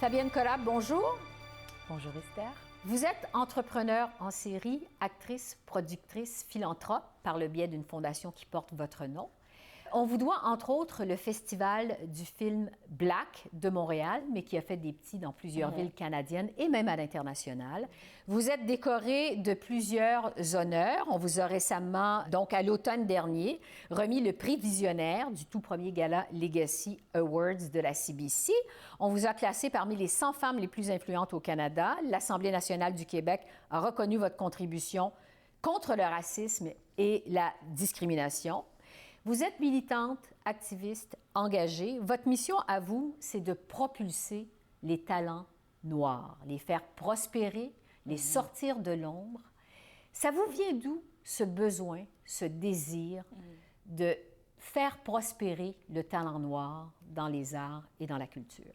Fabienne Collab, bonjour. Bonjour Esther. Vous êtes entrepreneur en série, actrice, productrice, philanthrope par le biais d'une fondation qui porte votre nom. On vous doit entre autres le festival du film Black de Montréal, mais qui a fait des petits dans plusieurs villes canadiennes et même à l'international. Vous êtes décoré de plusieurs honneurs. On vous a récemment, donc à l'automne dernier, remis le prix visionnaire du tout premier gala Legacy Awards de la CBC. On vous a classé parmi les 100 femmes les plus influentes au Canada. L'Assemblée nationale du Québec a reconnu votre contribution contre le racisme et la discrimination. Vous êtes militante, activiste, engagée. Votre mission à vous, c'est de propulser les talents noirs, les faire prospérer, les sortir de l'ombre. Ça vous vient d'où ce besoin, ce désir de faire prospérer le talent noir dans les arts et dans la culture?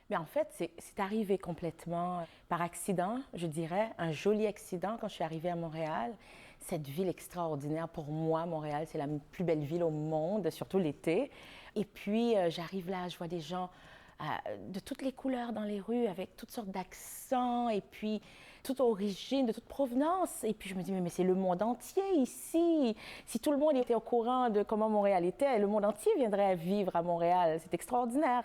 Mais en fait, c'est arrivé complètement par accident, je dirais, un joli accident quand je suis arrivée à Montréal. Cette ville extraordinaire, pour moi, Montréal, c'est la plus belle ville au monde, surtout l'été. Et puis, j'arrive là, je vois des gens de toutes les couleurs dans les rues, avec toutes sortes d'accents, et puis toute origine, de toute provenance. Et puis, je me dis, mais c'est le monde entier ici. Si tout le monde était au courant de comment Montréal était, le monde entier viendrait vivre à Montréal. C'est extraordinaire.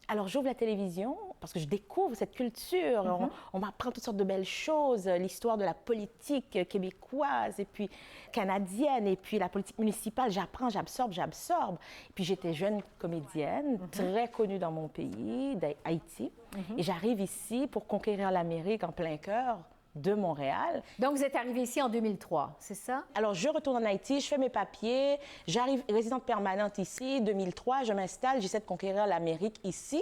Alors, j'ouvre la télévision parce que je découvre cette culture. On m'apprend toutes sortes de belles choses, l'histoire de la politique québécoise et puis canadienne et puis la politique municipale. J'apprends, j'absorbe. Et puis, j'étais jeune comédienne, très connue dans mon pays, d'Haïti. Et j'arrive ici pour conquérir l'Amérique en plein cœur de Montréal. Donc, vous êtes arrivée ici en 2003, c'est ça? Alors, je retourne en Haïti, je fais mes papiers, j'arrive résidente permanente ici, 2003, je m'installe, j'essaie de conquérir l'Amérique ici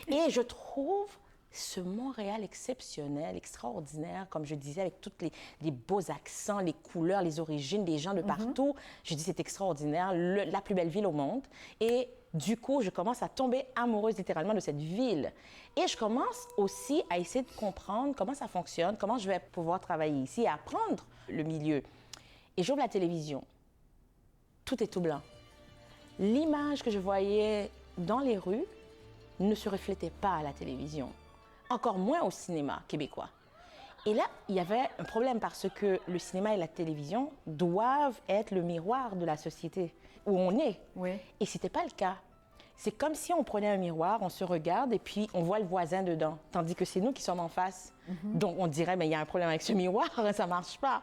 et je trouve ce Montréal exceptionnel, extraordinaire, comme je disais, avec tous les beaux accents, les couleurs, les origines, des gens de partout. Je dis, c'est extraordinaire, la plus belle ville au monde. Et du coup, je commence à tomber amoureuse littéralement de cette ville. Et je commence aussi à essayer de comprendre comment ça fonctionne, comment je vais pouvoir travailler ici et apprendre le milieu. Et j'ouvre la télévision. Tout est tout blanc. L'image que je voyais dans les rues ne se reflétait pas à la télévision. Encore moins au cinéma québécois. Et là, il y avait un problème parce que le cinéma et la télévision doivent être le miroir de la société où on est. Oui. Et ce n'était pas le cas. C'est comme si on prenait un miroir, on se regarde et puis on voit le voisin dedans, tandis que c'est nous qui sommes en face. Donc on dirait, mais il y a un problème avec ce miroir, ça ne marche pas.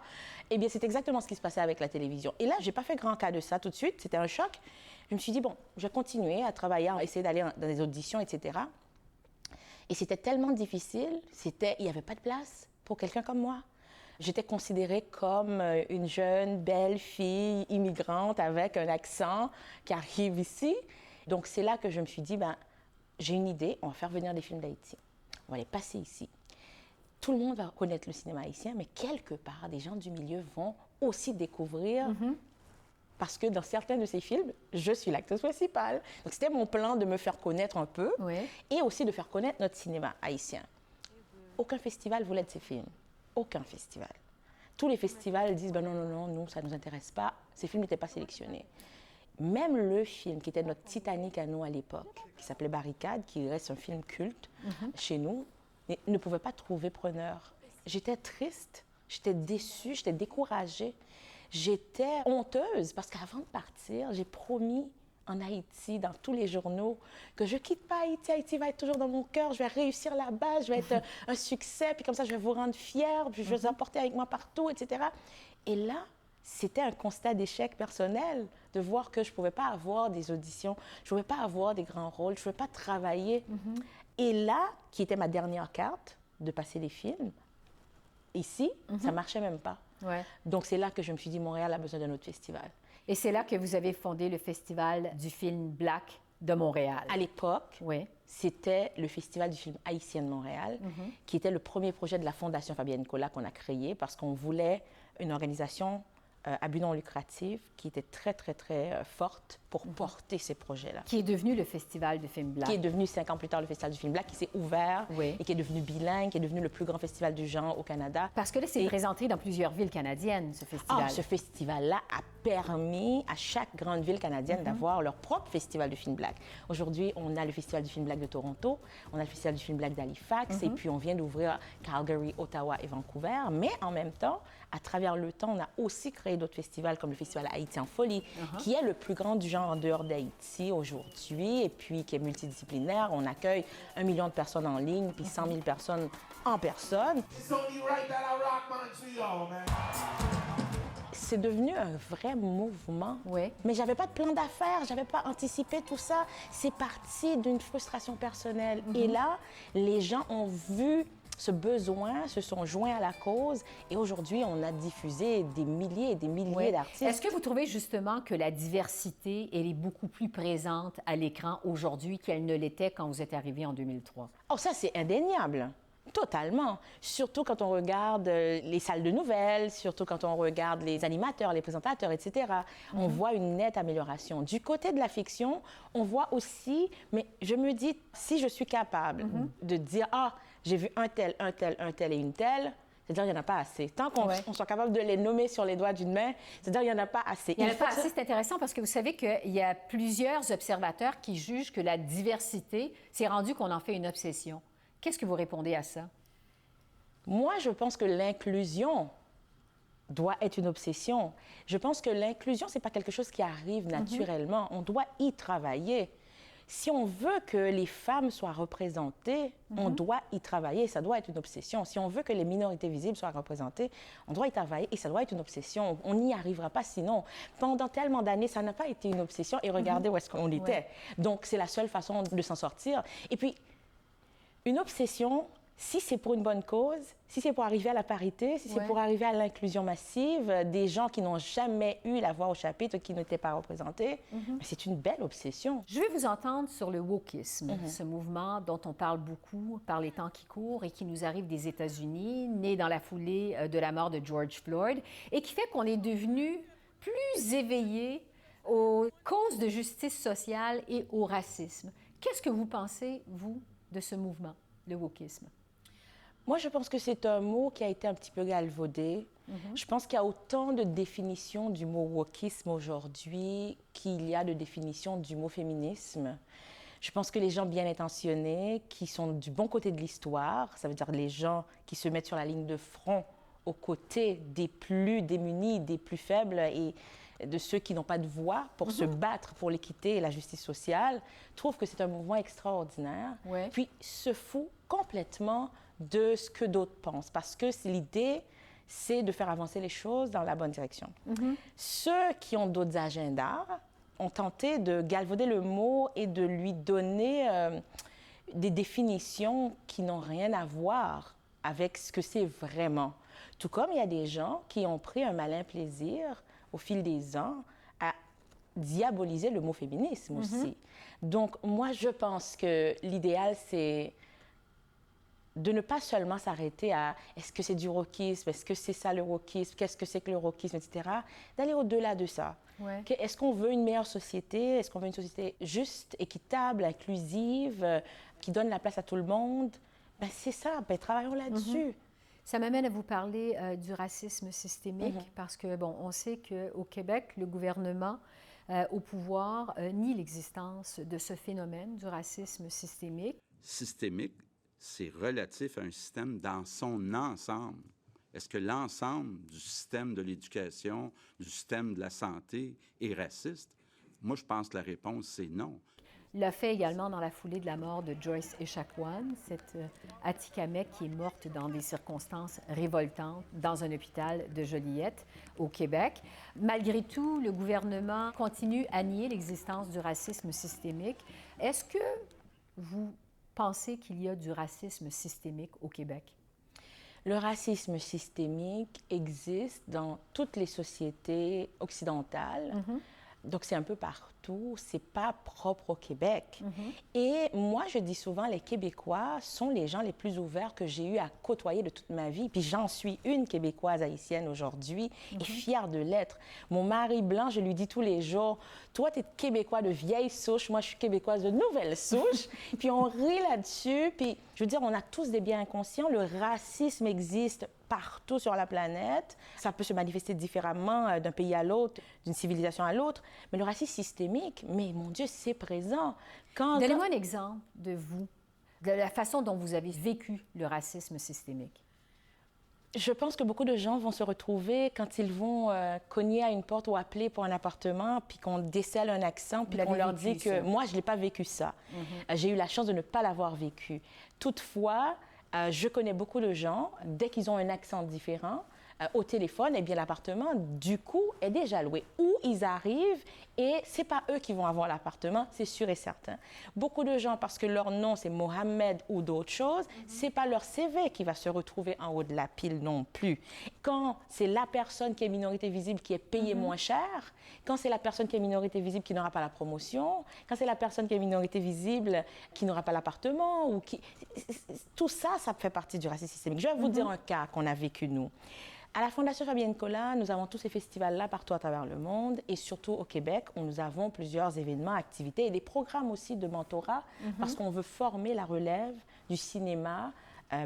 Eh bien, c'est exactement ce qui se passait avec la télévision. Et là, je n'ai pas fait grand cas de ça tout de suite, c'était un choc. Je me suis dit, bon, je vais continuer à travailler, à essayer d'aller dans des auditions, etc. Et c'était tellement difficile, il n'y avait pas de place pour quelqu'un comme moi. J'étais considérée comme une jeune, belle fille immigrante avec un accent qui arrive ici. Donc c'est là que je me suis dit, j'ai une idée, on va faire venir des films d'Haïti. On va les passer ici. Tout le monde va connaître le cinéma haïtien, mais quelque part, des gens du milieu vont aussi découvrir parce que dans certains de ces films, je suis l'actrice principale. Donc, c'était mon plan de me faire connaître un peu et aussi de faire connaître notre cinéma haïtien. Aucun festival voulait de ces films. Aucun festival. Tous les festivals disent, non, nous, ça ne nous intéresse pas. Ces films n'étaient pas sélectionnés. Même le film qui était notre Titanic à nous à l'époque, qui s'appelait Barricade, qui reste un film culte chez nous, ne pouvait pas trouver preneur. J'étais triste, j'étais déçue, j'étais découragée. J'étais honteuse parce qu'avant de partir, j'ai promis en Haïti, dans tous les journaux, que je ne quitte pas Haïti. Haïti va être toujours dans mon cœur, je vais réussir là-bas, je vais être un succès, puis comme ça, je vais vous rendre fiers, puis je vais vous apporter avec moi partout, etc. Et là, c'était un constat d'échec personnel de voir que je ne pouvais pas avoir des auditions, je ne pouvais pas avoir des grands rôles, je ne pouvais pas travailler. Et là, qui était ma dernière carte de passer les films, ici, ça ne marchait même pas. Donc, c'est là que je me suis dit, Montréal a besoin d'un autre festival. Et c'est là que vous avez fondé le festival du film Black de Montréal. À l'époque, c'était le festival du film haïtien de Montréal, qui était le premier projet de la Fondation Fabienne Collab qu'on a créé parce qu'on voulait une organisation à but non lucratif qui était très, très, très forte pour porter ces projets-là. Qui est devenu le Festival du film Black. Qui est devenu 5 ans plus tard le Festival du film Black, qui s'est ouvert Oui. et qui est devenu bilingue, qui est devenu le plus grand festival du genre au Canada. Parce que là, c'est présenté dans plusieurs villes canadiennes, ce festival. Ce festival-là a permis à chaque grande ville canadienne d'avoir leur propre festival du film Black. Aujourd'hui, on a le Festival du film Black de Toronto, on a le Festival du film Black d'Halifax, et puis on vient d'ouvrir Calgary, Ottawa et Vancouver. Mais en même temps, à travers le temps, on a aussi créé d'autres festivals comme le Festival Haïti en folie, qui est le plus grand du genre en dehors d'Haïti aujourd'hui, et puis qui est multidisciplinaire. On accueille 1 million de personnes en ligne, puis 100 000 personnes en personne. C'est devenu un vrai mouvement. Oui. Mais j'avais pas de plan d'affaires, j'avais pas anticipé tout ça. C'est parti d'une frustration personnelle. Et là, les gens ont vu ce besoin, se sont joints à la cause, et aujourd'hui, on a diffusé des milliers et des milliers d'artistes. Est-ce que vous trouvez justement que la diversité, elle est beaucoup plus présente à l'écran aujourd'hui qu'elle ne l'était quand vous êtes arrivé en 2003? Oh, ça, c'est indéniable. Totalement. Surtout quand on regarde les salles de nouvelles, surtout quand on regarde les animateurs, les présentateurs, etc. On voit une nette amélioration. Du côté de la fiction, on voit aussi, mais je me dis, si je suis capable de dire, ah, j'ai vu un tel et une telle, c'est-à-dire qu'il n'y en a pas assez. Tant qu'on soit capable de les nommer sur les doigts d'une main, c'est-à-dire qu'il n'y en a pas assez. Il n'y en a pas assez, c'est intéressant parce que vous savez qu'il y a plusieurs observateurs qui jugent que la diversité, c'est rendu qu'on en fait une obsession. Qu'est-ce que vous répondez à ça? Moi, je pense que l'inclusion doit être une obsession. Je pense que l'inclusion, ce n'est pas quelque chose qui arrive naturellement. On doit y travailler. Si on veut que les femmes soient représentées, on doit y travailler. Ça doit être une obsession. Si on veut que les minorités visibles soient représentées, on doit y travailler et ça doit être une obsession. On n'y arrivera pas sinon. Pendant tellement d'années, ça n'a pas été une obsession et regardez où est-ce qu'on était. Donc, c'est la seule façon de s'en sortir. Et puis, une obsession, si c'est pour une bonne cause, si c'est pour arriver à la parité, si c'est pour arriver à l'inclusion massive, des gens qui n'ont jamais eu la voix au chapitre, qui n'étaient pas représentés, c'est une belle obsession. Je vais vous entendre sur le wokisme, ce mouvement dont on parle beaucoup par les temps qui courent et qui nous arrive des États-Unis, né dans la foulée de la mort de George Floyd, et qui fait qu'on est devenu plus éveillé aux causes de justice sociale et au racisme. Qu'est-ce que vous pensez, vous, de ce mouvement, le wokisme? Moi, je pense que c'est un mot qui a été un petit peu galvaudé. Je pense qu'il y a autant de définitions du mot wokisme aujourd'hui qu'il y a de définitions du mot féminisme. Je pense que les gens bien intentionnés, qui sont du bon côté de l'histoire, ça veut dire les gens qui se mettent sur la ligne de front aux côtés des plus démunis, des plus faibles et de ceux qui n'ont pas de voix pour se battre pour l'équité et la justice sociale, trouvent que c'est un mouvement extraordinaire. Puis se fout complètement de ce que d'autres pensent, parce que l'idée, c'est de faire avancer les choses dans la bonne direction. Ceux qui ont d'autres agendas ont tenté de galvauder le mot et de lui donner des définitions qui n'ont rien à voir avec ce que c'est vraiment. Tout comme il y a des gens qui ont pris un malin plaisir au fil des ans, à diaboliser le mot féminisme aussi. Donc, moi, je pense que l'idéal, c'est de ne pas seulement s'arrêter à est-ce que c'est du wokisme, est-ce que c'est ça le wokisme, qu'est-ce que c'est que le wokisme, etc., d'aller au-delà de ça. Est-ce qu'on veut une meilleure société? Est-ce qu'on veut une société juste, équitable, inclusive, qui donne la place à tout le monde? Ben, c'est ça, ben, travaillons là-dessus. Ça m'amène à vous parler du racisme systémique, parce que, bon, on sait qu'au Québec, le gouvernement au pouvoir nie l'existence de ce phénomène du racisme systémique. Systémique, c'est relatif à un système dans son ensemble. Est-ce que l'ensemble du système de l'éducation, du système de la santé est raciste? Moi, je pense que la réponse, c'est non. Il l'a fait également dans la foulée de la mort de Joyce Echaquan, cette Atikamekw qui est morte dans des circonstances révoltantes dans un hôpital de Joliette, au Québec. Malgré tout, le gouvernement continue à nier l'existence du racisme systémique. Est-ce que vous pensez qu'il y a du racisme systémique au Québec? Le racisme systémique existe dans toutes les sociétés occidentales. Donc, c'est un peu partout. C'est pas propre au Québec. Et moi, je dis souvent, les Québécois sont les gens les plus ouverts que j'ai eu à côtoyer de toute ma vie. Puis j'en suis une Québécoise haïtienne aujourd'hui et fière de l'être. Mon mari blanc, je lui dis tous les jours, toi, tu es Québécois de vieille souche, moi, je suis Québécoise de nouvelle souche. Puis on rit là-dessus. Puis, je veux dire, on a tous des biais inconscients. Le racisme existe partout sur la planète. Ça peut se manifester différemment d'un pays à l'autre, d'une civilisation à l'autre. Mais le racisme systémique, mais mon Dieu, c'est présent. Donnez-moi un exemple de vous, de la façon dont vous avez vécu le racisme systémique. Je pense que beaucoup de gens vont se retrouver quand ils vont cogner à une porte ou appeler pour un appartement, puis qu'on décèle un accent, puis qu'on leur dit que ça. moi, je n'ai pas vécu ça. J'ai eu la chance de ne pas l'avoir vécu. Toutefois, je connais beaucoup de gens, dès qu'ils ont un accent différent, au téléphone, eh bien, l'appartement, du coup, est déjà loué. Ou ils arrivent et c'est pas eux qui vont avoir l'appartement, c'est sûr et certain. Beaucoup de gens, parce que leur nom, c'est Mohamed ou d'autres choses, c'est pas leur CV qui va se retrouver en haut de la pile non plus. Quand c'est la personne qui est minorité visible qui est payée moins cher, quand c'est la personne qui est minorité visible qui n'aura pas la promotion, quand c'est la personne qui est minorité visible qui n'aura pas l'appartement, ou qui... tout ça, ça fait partie du racisme systémique. Je vais vous dire un cas qu'on a vécu, nous. À la Fondation Fabienne Colas, nous avons tous ces festivals-là partout à travers le monde et surtout au Québec où nous avons plusieurs événements, activités et des programmes aussi de mentorat parce qu'on veut former la relève du cinéma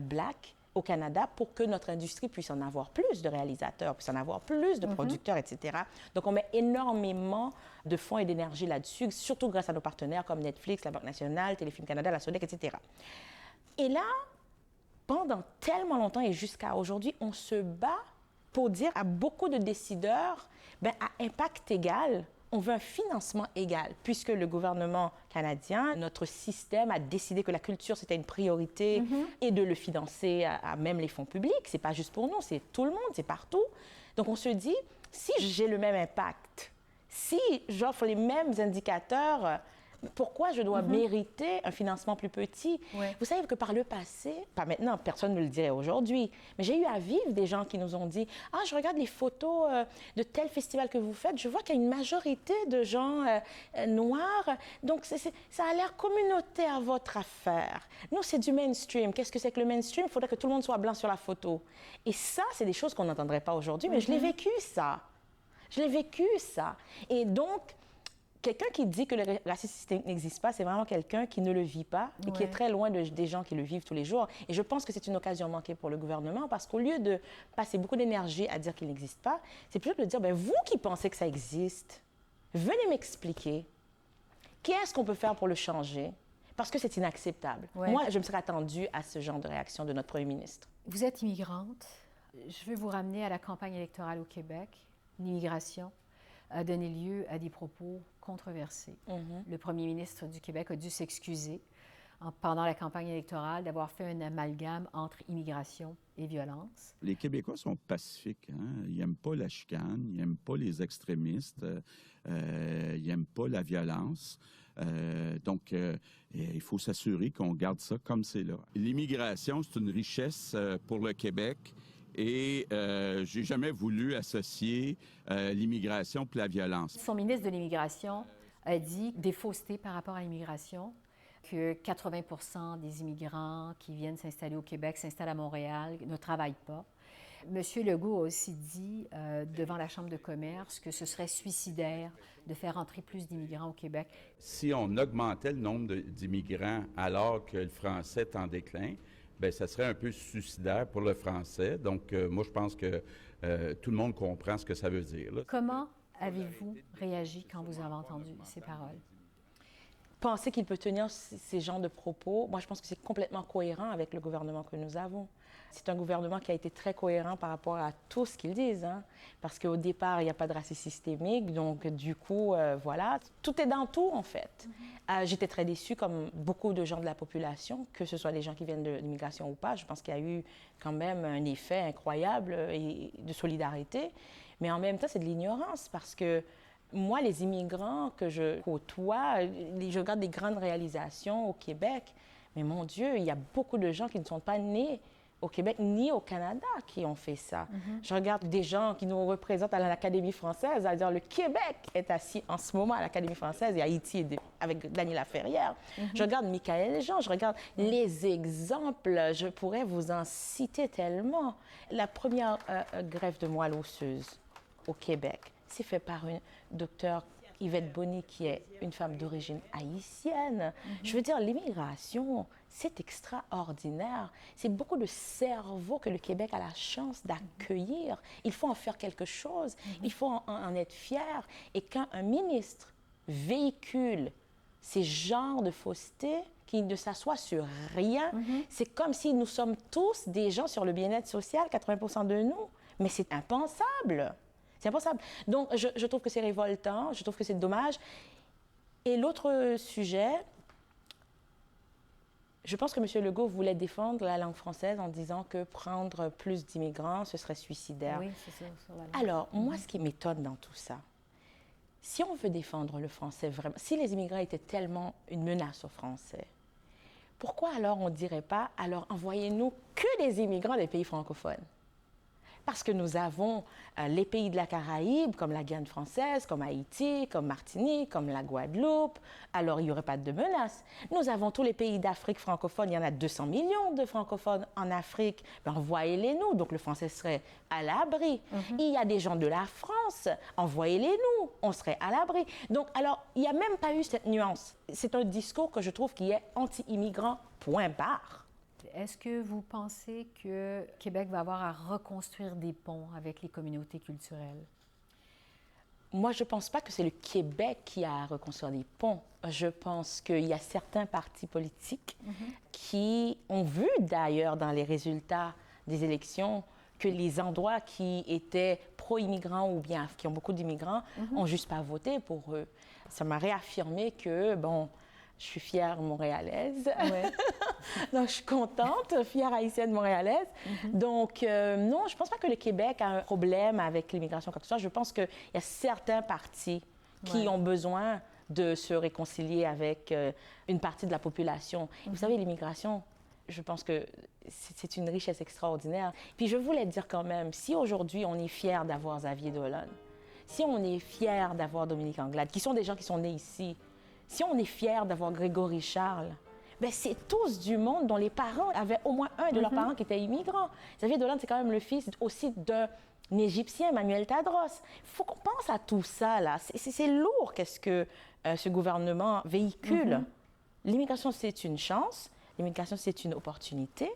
Black au Canada pour que notre industrie puisse en avoir plus de réalisateurs, puisse en avoir plus de producteurs, etc. Donc, on met énormément de fonds et d'énergie là-dessus, surtout grâce à nos partenaires comme Netflix, la Banque nationale, Téléfilm Canada, la Sodec, etc. Et là, pendant tellement longtemps et jusqu'à aujourd'hui, on se bat pour dire à beaucoup de décideurs, ben, à impact égal, on veut un financement égal, puisque le gouvernement canadien, notre système a décidé que la culture, c'était une priorité et de le financer à même les fonds publics. C'est pas juste pour nous, c'est tout le monde, c'est partout. Donc, on se dit, si j'ai le même impact, si j'offre les mêmes indicateurs, pourquoi je dois mériter un financement plus petit? Vous savez que par le passé, pas maintenant, personne ne le dirait aujourd'hui, mais j'ai eu à vivre des gens qui nous ont dit « Ah, je regarde les photos de tel festival que vous faites, je vois qu'il y a une majorité de gens noirs, donc ça a l'air communautaire votre affaire. Nous, c'est du mainstream. Qu'est-ce que c'est que le mainstream? Il faudrait que tout le monde soit blanc sur la photo. » Et ça, c'est des choses qu'on n'entendrait pas aujourd'hui, mais je l'ai vécu, ça. Je l'ai vécu, ça. Et donc, quelqu'un qui dit que le racisme systémique n'existe pas, c'est vraiment quelqu'un qui ne le vit pas et qui est très loin des gens qui le vivent tous les jours. Et je pense que c'est une occasion manquée pour le gouvernement parce qu'au lieu de passer beaucoup d'énergie à dire qu'il n'existe pas, c'est plutôt de dire, ben, vous qui pensez que ça existe, venez m'expliquer. Qu'est-ce qu'on peut faire pour le changer? Parce que c'est inacceptable. Moi, je me serais attendue à ce genre de réaction de notre premier ministre. Vous êtes immigrante. Je vais vous ramener à la campagne électorale au Québec. L'immigration a donné lieu à des propos controversés. Le premier ministre du Québec a dû s'excuser pendant la campagne électorale d'avoir fait un amalgame entre immigration et violence. Les Québécois sont pacifiques. Hein? Ils n'aiment pas la chicane, ils n'aiment pas les extrémistes, ils n'aiment pas la violence. Donc, il faut s'assurer qu'on garde ça comme c'est là. L'immigration, c'est une richesse pour le Québec. Et j'ai jamais voulu associer l'immigration et la violence. Son ministre de l'Immigration a dit des faussetés par rapport à l'immigration, que 80 des immigrants qui viennent s'installer au Québec, s'installent à Montréal, ne travaillent pas. Monsieur Legault a aussi dit devant la Chambre de commerce que ce serait suicidaire de faire entrer plus d'immigrants au Québec. Si on augmentait le nombre d'immigrants alors que le français est en déclin, bien, ça serait un peu suicidaire pour le français. Donc, moi, je pense que tout le monde comprend ce que ça veut dire, là. Comment avez-vous réagi quand vous avez entendu ces paroles? Penser qu'il peut tenir ces genres de propos, moi, je pense que c'est complètement cohérent avec le gouvernement que nous avons. C'est un gouvernement qui a été très cohérent par rapport à tout ce qu'ils disent, hein? Parce qu'au départ, il n'y a pas de racisme systémique, donc du coup, voilà, tout est dans tout, en fait. J'étais très déçue, comme beaucoup de gens de la population, que ce soit des gens qui viennent de l'immigration ou pas. Je pense qu'il y a eu quand même un effet incroyable de solidarité, mais en même temps, c'est de l'ignorance, parce que moi, les immigrants que je côtoie, je regarde des grandes réalisations au Québec, mais mon Dieu, il y a beaucoup de gens qui ne sont pas nés au Québec ni au Canada qui ont fait ça. Je regarde des gens qui nous représentent à l'Académie française, c'est-à-dire le Québec est assis en ce moment à l'Académie française et Haïti avec Daniela Ferrière. Je regarde Michaël Jean, je regarde les exemples, je pourrais vous en citer tellement. La première greffe de moelle osseuse au Québec, c'est fait par une docteure Yvette Bonny, qui est une femme d'origine haïtienne. Je veux dire, l'immigration, c'est extraordinaire. C'est beaucoup de cerveaux que le Québec a la chance d'accueillir. Il faut en faire quelque chose. Il faut en être fier. Et quand un ministre véhicule ces genres de fausseté, qui ne s'assoit sur rien, c'est comme si nous sommes tous des gens sur le bien-être social, 80% de nous. Mais c'est impensable. C'est impossible. Donc, je trouve que c'est révoltant, je trouve que c'est dommage. Et l'autre sujet, je pense que M. Legault voulait défendre la langue française en disant que prendre plus d'immigrants, ce serait suicidaire. Oui, c'est ça, sur la langue. Alors, moi, ce qui m'étonne dans tout ça, si on veut défendre le français vraiment, si les immigrants étaient tellement une menace aux Français, pourquoi alors on ne dirait pas, alors envoyez-nous que des immigrants des pays francophones? Parce que nous avons les pays de la Caraïbe, comme la Guyane française, comme Haïti, comme Martinique, comme la Guadeloupe. Alors, il n'y aurait pas de menace. Nous avons tous les pays d'Afrique francophone. Il y en a 200 millions de francophones en Afrique. Ben, envoyez-les-nous. Donc, le français serait à l'abri. Il y a des gens de la France. Envoyez-les-nous. On serait à l'abri. Donc, alors, il n'y a même pas eu cette nuance. C'est un discours que je trouve qui est anti-immigrant, point barre. Est-ce que vous pensez que Québec va avoir à reconstruire des ponts avec les communautés culturelles? Moi, je ne pense pas que c'est le Québec qui a à reconstruire des ponts. Je pense qu'il y a certains partis politiques qui ont vu d'ailleurs dans les résultats des élections que les endroits qui étaient pro-immigrants ou bien qui ont beaucoup d'immigrants n'ont juste pas voté pour eux. Ça m'a réaffirmé que, bon, je suis fière montréalaise. Ouais. Donc, je suis contente, fière haïtienne montréalaise. Donc, non, je ne pense pas que le Québec a un problème avec l'immigration, quoi que ce soit. Je pense qu'il y a certains partis qui ont besoin de se réconcilier avec une partie de la population. Vous savez, l'immigration, je pense que c'est une richesse extraordinaire. Puis, je voulais dire quand même, si aujourd'hui, on est fiers d'avoir Xavier Dolan, si on est fiers d'avoir Dominique Anglade, qui sont des gens qui sont nés ici, si on est fiers d'avoir Grégory Charles, ben c'est tous du monde dont les parents avaient au moins un de leurs parents qui était immigrant. Xavier Dolan, c'est quand même le fils aussi d'un Égyptien, Manuel Tadros. Il faut qu'on pense à tout ça, là. C'est lourd, qu'est-ce que ce gouvernement véhicule. L'immigration, c'est une chance. L'immigration, c'est une opportunité.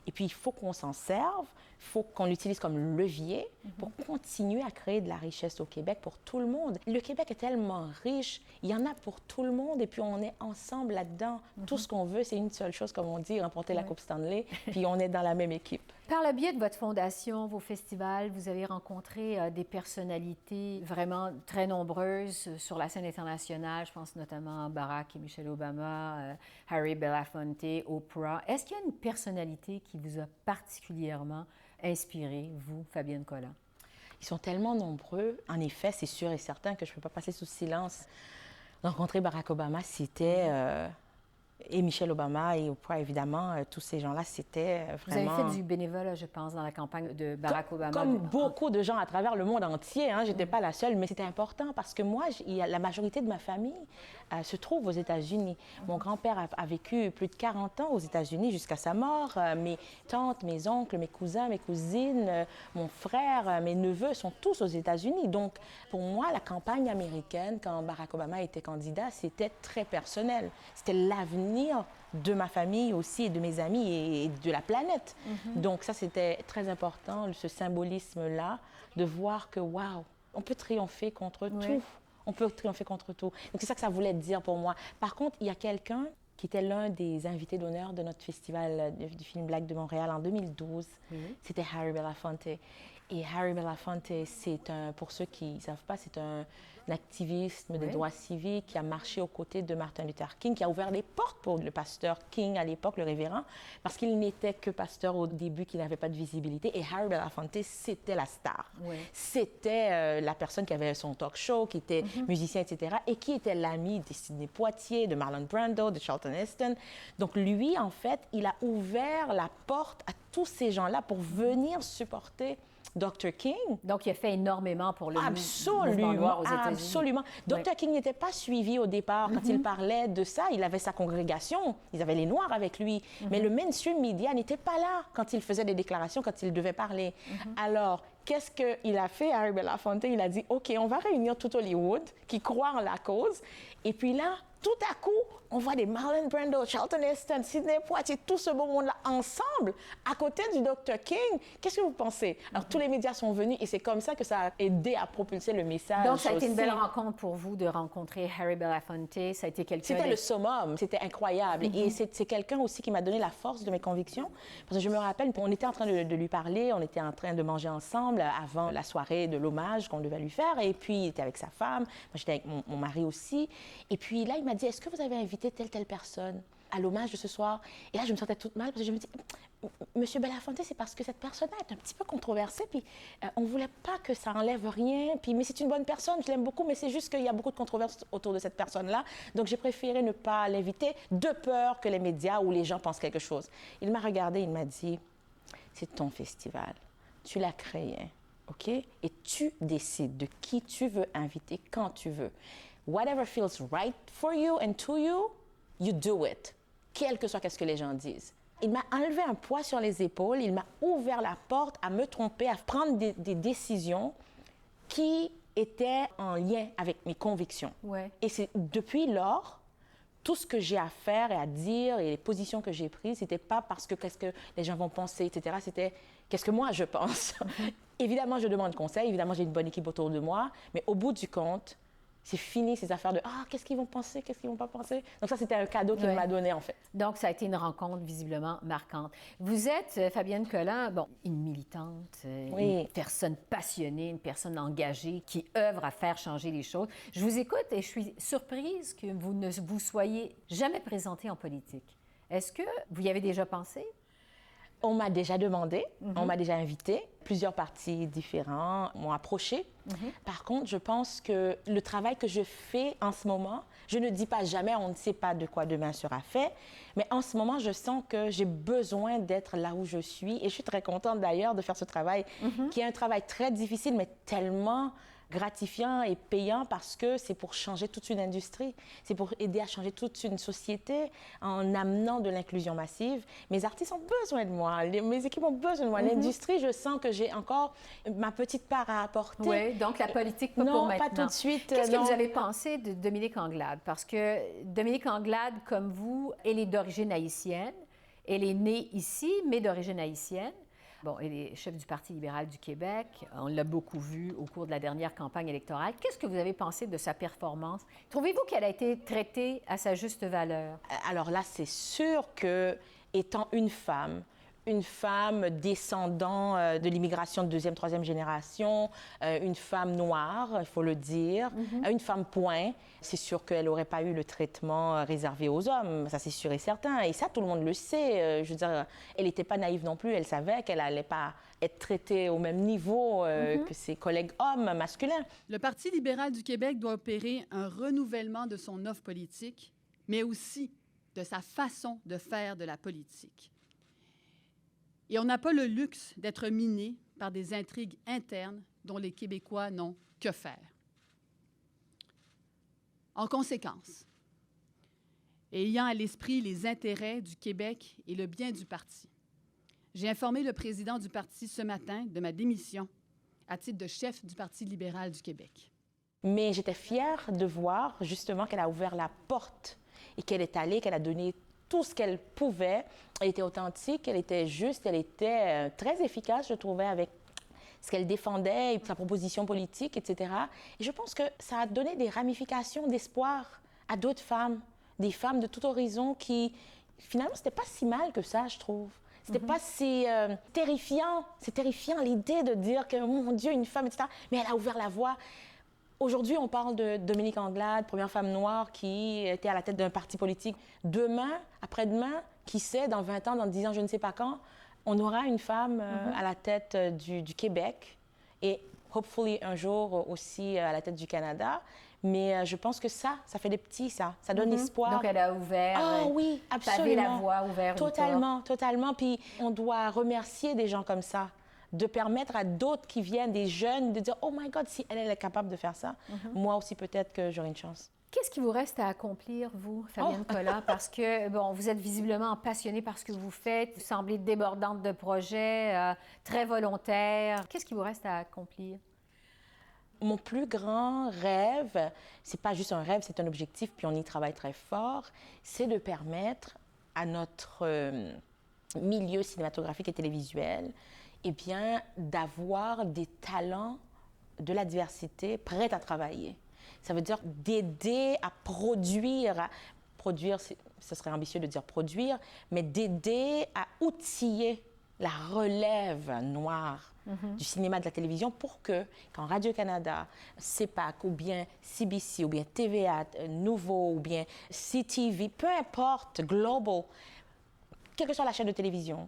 Et puis, il faut qu'on s'en serve. Il faut qu'on l'utilise comme levier pour continuer à créer de la richesse au Québec pour tout le monde. Le Québec est tellement riche, il y en a pour tout le monde et puis on est ensemble là-dedans. Tout ce qu'on veut, c'est une seule chose, comme on dit, remporter la Coupe Stanley, puis on est dans la même équipe. Par le biais de votre fondation, vos festivals, vous avez rencontré des personnalités vraiment très nombreuses sur la scène internationale. Je pense notamment à Barack et Michelle Obama, Harry Belafonte, Oprah. Est-ce qu'il y a une personnalité qui vous a particulièrement inspiré, vous, Fabienne Collant? Ils sont tellement nombreux. En effet, c'est sûr et certain que je ne peux pas passer sous silence. Rencontrer Barack Obama, c'était... et Michelle Obama et Oprah, évidemment, tous ces gens-là, c'était vraiment... Vous avez fait du bénévolat, je pense, dans la campagne de Barack Obama. Comme beaucoup de gens à travers le monde entier, hein, je n'étais pas la seule, mais c'était important parce que moi, la majorité de ma famille se trouve aux États-Unis. Mon grand-père a vécu plus de 40 ans aux États-Unis jusqu'à sa mort. Mes tantes, mes oncles, mes cousins, mes cousines, mon frère, mes neveux sont tous aux États-Unis. Donc, pour moi, la campagne américaine, quand Barack Obama était candidat, c'était très personnel. C'était l'avenir de ma famille aussi, et de mes amis et de la planète. Donc ça, c'était très important, ce symbolisme-là, de voir que, waouh, on peut triompher contre tout. On peut triompher contre tout. Donc c'est ça que ça voulait dire pour moi. Par contre, il y a quelqu'un qui était l'un des invités d'honneur de notre festival du film Black de Montréal en 2012. C'était Harry Belafonte. Et Harry Belafonte, c'est un, pour ceux qui ne savent pas, c'est un activiste des Oui. droits civiques, qui a marché aux côtés de Martin Luther King, qui a ouvert les portes pour le pasteur King à l'époque, le révérend, parce qu'il n'était que pasteur au début, qu'il n'avait pas de visibilité. Et Harry Belafonte, c'était la star. Oui. C'était la personne qui avait son talk show, qui était musicien, etc., et qui était l'ami de Sidney Poitier, de Marlon Brando, de Charlton Heston. Donc lui, en fait, il a ouvert la porte à tous ces gens-là pour venir supporter Dr. King. Donc, il a fait énormément pour le mouvement Absolument, noir aux États-Unis. absolument. Dr. Ouais. King n'était pas suivi au départ. Quand il parlait de ça, il avait sa congrégation, ils avaient les Noirs avec lui. Mais le mainstream media n'était pas là quand il faisait des déclarations, quand il devait parler. Alors, qu'est-ce qu'il a fait, Harry Belafonte? Il a dit, OK, on va réunir tout Hollywood qui croit en la cause. Et puis là, tout à coup, on voit des Marlon Brando, Charlton Heston, Sidney Poitier, tout ce beau monde-là ensemble, à côté du Dr. King. Qu'est-ce que vous pensez? Alors, tous les médias sont venus et c'est comme ça que ça a aidé à propulser le message. Donc, ça a été une aussi. belle rencontre pour vous de rencontrer Harry Belafonte. Ça a été quelqu'un... C'était le summum, c'était incroyable. Et c'est quelqu'un aussi qui m'a donné la force de mes convictions. Parce que je me rappelle, on était en train de lui parler, on était en train de manger ensemble avant la soirée de l'hommage qu'on devait lui faire. Et puis, il était avec sa femme, moi j'étais avec mon mari aussi. Et puis là, il m'a dit, est-ce que vous avez invité telle personne à l'hommage de ce soir? Et là, je me sentais toute mal parce que je me dis, Monsieur Belafonte, c'est parce que cette personne-là est un petit peu controversée, puis on ne voulait pas que ça enlève rien, puis, mais c'est une bonne personne, je l'aime beaucoup, mais c'est juste qu'il y a beaucoup de controverses autour de cette personne-là, donc j'ai préféré ne pas l'inviter de peur que les médias ou les gens pensent quelque chose. Il m'a regardé, il m'a dit, c'est ton festival, tu l'as créé, OK? Et tu décides de qui tu veux inviter quand tu veux. Whatever feels right for you and to you, you do it, quel que soit ce que les gens disent. Il m'a enlevé un poids sur les épaules, il m'a ouvert la porte à me tromper, à prendre des décisions qui étaient en lien avec mes convictions. Ouais. Et c'est depuis lors, tout ce que j'ai à faire et à dire et les positions que j'ai prises, c'était pas parce que qu'est-ce que les gens vont penser, etc. C'était qu'est-ce que moi je pense. Évidemment, je demande conseil, évidemment, j'ai une bonne équipe autour de moi, mais au bout du compte, c'est fini ces affaires de « Ah, qu'est-ce qu'ils vont penser, qu'est-ce qu'ils vont pas penser ?» Donc ça, c'était un cadeau qu'il m'a donné, en fait. Donc, ça a été une rencontre visiblement marquante. Vous êtes, Fabienne Collant, bon, une militante, une personne passionnée, une personne engagée qui œuvre à faire changer les choses. Je vous écoute et je suis surprise que vous ne vous soyez jamais présentée en politique. Est-ce que vous y avez déjà pensé? On m'a déjà demandé, on m'a déjà invité. Plusieurs partis différents m'ont approché. Par contre, je pense que le travail que je fais en ce moment, je ne dis pas jamais, on ne sait pas de quoi demain sera fait, mais en ce moment, je sens que j'ai besoin d'être là où je suis. Et je suis très contente d'ailleurs de faire ce travail, qui est un travail très difficile, mais tellement gratifiant et payant parce que c'est pour changer toute une industrie, c'est pour aider à changer toute une société en amenant de l'inclusion massive. Mes artistes ont besoin de moi, mes équipes ont besoin de moi. L'industrie, je sens que j'ai encore ma petite part à apporter. Oui, donc la politique, pas pour maintenant. Non, pas tout de suite. Qu'est-ce que vous avez pensé de Dominique Anglade? Parce que Dominique Anglade, comme vous, elle est d'origine haïtienne. Elle est née ici, mais d'origine haïtienne. Bon, elle est chef du Parti libéral du Québec. On l'a beaucoup vue au cours de la dernière campagne électorale. Qu'est-ce que vous avez pensé de sa performance? Trouvez-vous qu'elle a été traitée à sa juste valeur? Alors là, c'est sûr que, étant une femme descendant de l'immigration de deuxième, troisième génération, une femme noire, il faut le dire, une femme point, c'est sûr qu'elle n'aurait pas eu le traitement réservé aux hommes, ça c'est sûr et certain. Et ça, tout le monde le sait. Je veux dire, elle n'était pas naïve non plus, elle savait qu'elle n'allait pas être traitée au même niveau que ses collègues hommes masculins. Le Parti libéral du Québec doit opérer un renouvellement de son offre politique, mais aussi de sa façon de faire de la politique. Et on n'a pas le luxe d'être miné par des intrigues internes dont les Québécois n'ont que faire. En conséquence, ayant à l'esprit les intérêts du Québec et le bien du parti, j'ai informé le président du parti ce matin de ma démission à titre de chef du Parti libéral du Québec. Mais j'étais fière de voir justement qu'elle a ouvert la porte et qu'elle est allée, qu'elle a donné tout ce qu'elle pouvait. Elle était authentique, elle était juste, elle était très efficace, je trouvais, avec ce qu'elle défendait, sa proposition politique, etc. Et je pense que ça a donné des ramifications d'espoir à d'autres femmes, des femmes de tout horizon qui, finalement, c'était pas si mal que ça, je trouve. C'était pas si terrifiant. C'est terrifiant l'idée de dire que, oh, mon Dieu, une femme, etc. Mais elle a ouvert la voie. Aujourd'hui, on parle de Dominique Anglade, première femme noire qui était à la tête d'un parti politique. Demain, après-demain, qui sait, dans 20 ans, dans 10 ans, je ne sais pas quand, on aura une femme à la tête du Québec et, hopefully, un jour aussi à la tête du Canada. Mais je pense que ça fait des petits, ça donne espoir. Donc, elle a ouvert, Ah oui, absolument. pavé la voie, ouvert Totalement, totalement. Puis on doit remercier des gens comme ça, de permettre à d'autres qui viennent, des jeunes, de dire « Oh my God, si elle est capable de faire ça, moi aussi peut-être que j'aurai une chance. » Qu'est-ce qui vous reste à accomplir, vous, Fabienne Collat? Parce que, bon, vous êtes visiblement passionnée par ce que vous faites, vous semblez débordante de projets, très volontaire. Qu'est-ce qui vous reste à accomplir? Mon plus grand rêve, c'est pas juste un rêve, c'est un objectif, puis on y travaille très fort, c'est de permettre à notre milieu cinématographique et télévisuel, eh bien, d'avoir des talents de la diversité prêts à travailler. Ça veut dire d'aider à produire, ce serait ambitieux de dire produire, mais d'aider à outiller la relève noire du cinéma, de la télévision, pour que, quand Radio-Canada, CEPAC, ou bien CBC, ou bien TVA, Nouveau, ou bien CTV, peu importe, Global, quelle que soit la chaîne de télévision,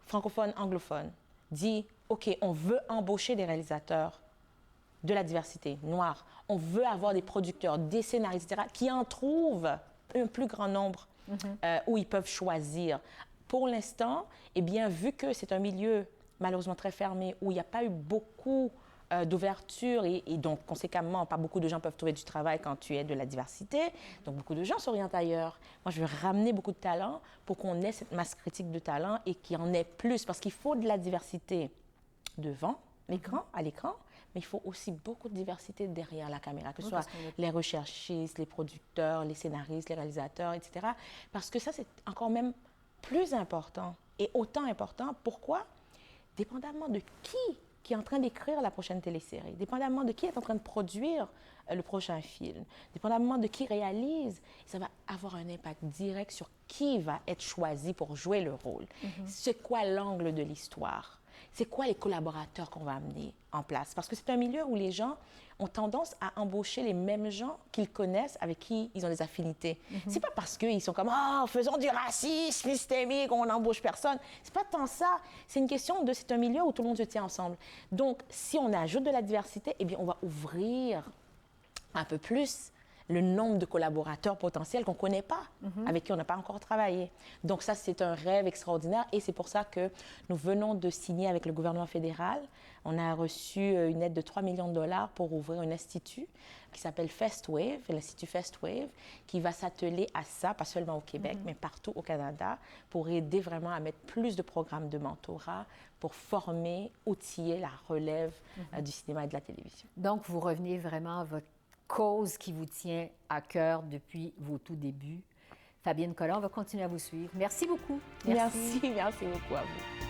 francophone, anglophone, dit « OK, on veut embaucher des réalisateurs de la diversité noire. On veut avoir des producteurs, des scénaristes, etc., qui en trouvent un plus grand nombre où ils peuvent choisir. » Pour l'instant, eh bien, vu que c'est un milieu malheureusement très fermé, où il n'y a pas eu beaucoup d'ouverture et donc, conséquemment, pas beaucoup de gens peuvent trouver du travail quand tu es de la diversité. Donc, beaucoup de gens s'orientent ailleurs. Moi, je veux ramener beaucoup de talents pour qu'on ait cette masse critique de talents et qu'il y en ait plus, parce qu'il faut de la diversité devant l'écran, à l'écran, mais il faut aussi beaucoup de diversité derrière la caméra, que ce soit les recherchistes, les producteurs, les scénaristes, les réalisateurs, etc. Parce que ça, c'est encore même plus important et autant important. Pourquoi? Dépendamment de qui est en train d'écrire la prochaine télésérie, dépendamment de qui est en train de produire le prochain film, dépendamment de qui réalise, ça va avoir un impact direct sur qui va être choisi pour jouer le rôle. C'est quoi l'angle de l'histoire? C'est quoi les collaborateurs qu'on va amener en place? Parce que c'est un milieu où les gens ont tendance à embaucher les mêmes gens qu'ils connaissent, avec qui ils ont des affinités. C'est pas parce qu'ils sont comme « Ah, faisons du racisme systémique, on n'embauche personne. » C'est pas tant ça. C'est une question de... C'est un milieu où tout le monde se tient ensemble. Donc, si on ajoute de la diversité, eh bien, on va ouvrir un peu plus le nombre de collaborateurs potentiels qu'on ne connaît pas, avec qui on n'a pas encore travaillé. Donc ça, c'est un rêve extraordinaire et c'est pour ça que nous venons de signer avec le gouvernement fédéral. On a reçu une aide de 3 millions de dollars pour ouvrir un institut qui s'appelle FestWave, l'Institut FestWave, qui va s'atteler à ça, pas seulement au Québec, mais partout au Canada, pour aider vraiment à mettre plus de programmes de mentorat, pour former, outiller la relève du cinéma et de la télévision. Donc, vous revenez vraiment à votre cause qui vous tient à cœur depuis vos tout débuts. Fabienne Collat, on va continuer à vous suivre. Merci beaucoup. Merci beaucoup à vous.